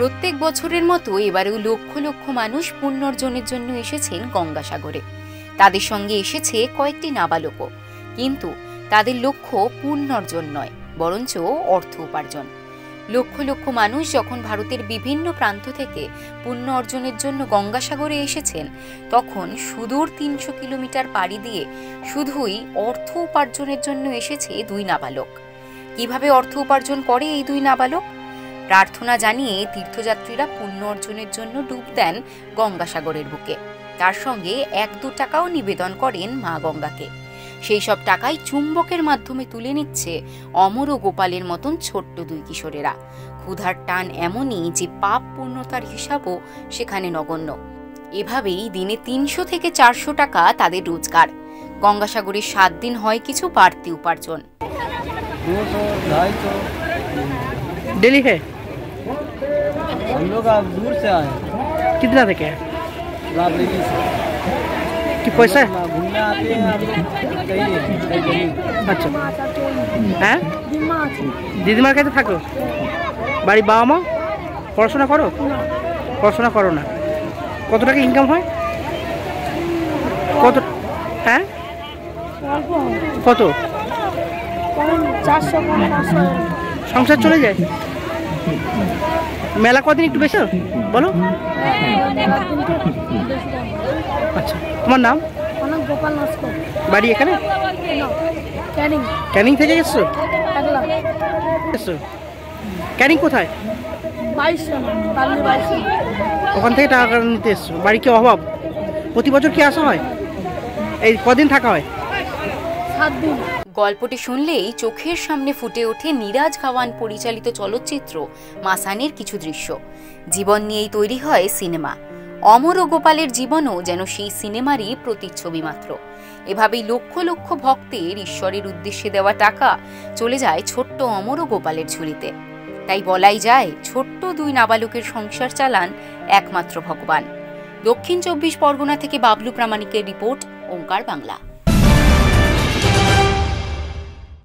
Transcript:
প্রত্যেক বছরের মতো এবারেও লক্ষ লক্ষ মানুষ পুণ্যার্জনের জন্য এসেছেন গঙ্গাসাগরে। তাদের সঙ্গে এসেছে কয়েকটি নাবালকও, কিন্তু তাদের লক্ষ্য পুণ্যার্জন নয়, বরঞ্চ অর্থ উপার্জন। লক্ষ লক্ষ মানুষ যখন ভারতের বিভিন্ন প্রান্ত থেকে পুণ্য অর্জনের জন্য গঙ্গাসাগরে এসেছেন, তখন সুদূর ৩০০ কিলোমিটার পাড়ি দিয়ে শুধুই অর্থ উপার্জনের জন্য এসেছে দুই নাবালক। কিভাবে অর্থ উপার্জন করে এই দুই নাবালক? প্রার্থনা জানিয়ে তীর্থযাত্রীরা পুণ্য অর্জনের জন্য ডুব দেন গঙ্গাসাগরের বুকে। তার সঙ্গে ১-২ টাকাও নিবেদন করেন মা গঙ্গাকে। সেই সব টাকাই চুম্বকের মাধ্যমে তুলে নিচ্ছে অমর ও গোপালের মতন ছোট্ট দুই কিশোরেরা। ক্ষুধার টান এমনই যে পাপ পূর্ণতার হিসাবও সেখানে নগণ্য। এভাবেই দিনে ৩০০ থেকে ৪০০ টাকা তাদের রোজগার। গঙ্গাসাগরে ৭ দিন হয় কিছু বাড়তি উপার্জন। डेली है? हम लोग अब दूर से आए हैं। कितना से क्या है? राबरेली से। कि पैसा घूमने आते हैं हम लोग कहीं। अच्छा হ্যাঁ, দিদিমার কাছে থাকো? বাড়ি বাবা মা? পড়াশোনা করো? পড়াশোনা করো না। কত টাকা ইনকাম হয়? কত? হ্যাঁ, কত? 400-500 সংসার চলে যায়? মেলা কদিন একটু বেশি বলো। আচ্ছা, তোমার নাম? গোপাল নস্কর। বাড়ি এখানে? ক্যানিং। ক্যানিং থেকে এসছো? এসছো ক্যানিং কোথায়? 22 ওখান থেকে টাকা নিতে এসছো। বাড়ি কি অভাব? প্রতি বছর কি আসা হয়? এই কদিন থাকা হয়? 7 দিন। গল্পটি শুনলেই চোখের সামনে ফুটে ওঠে নীরাজ খাওয়ান পরিচালিত চলচ্চিত্র মাসানের কিছু দৃশ্য। জীবন নিয়েই তৈরি হয় সিনেমা। অমর ও গোপালের জীবনও যেন সেই সিনেমারই প্রতিচ্ছবি মাত্র। এভাবেই লক্ষ লক্ষ ভক্তের ঈশ্বরের উদ্দেশ্যে দেওয়া টাকা চলে যায় ছোট্ট অমর ও গোপালের ঝুলিতে। তাই বলাই যায়, ছোট্ট দুই নাবালকের সংসার চালান একমাত্র ভগবান। দক্ষিণ ২৪ পরগনা থেকে বাবলু প্রামাণিকের রিপোর্ট, ওঙ্কার বাংলা।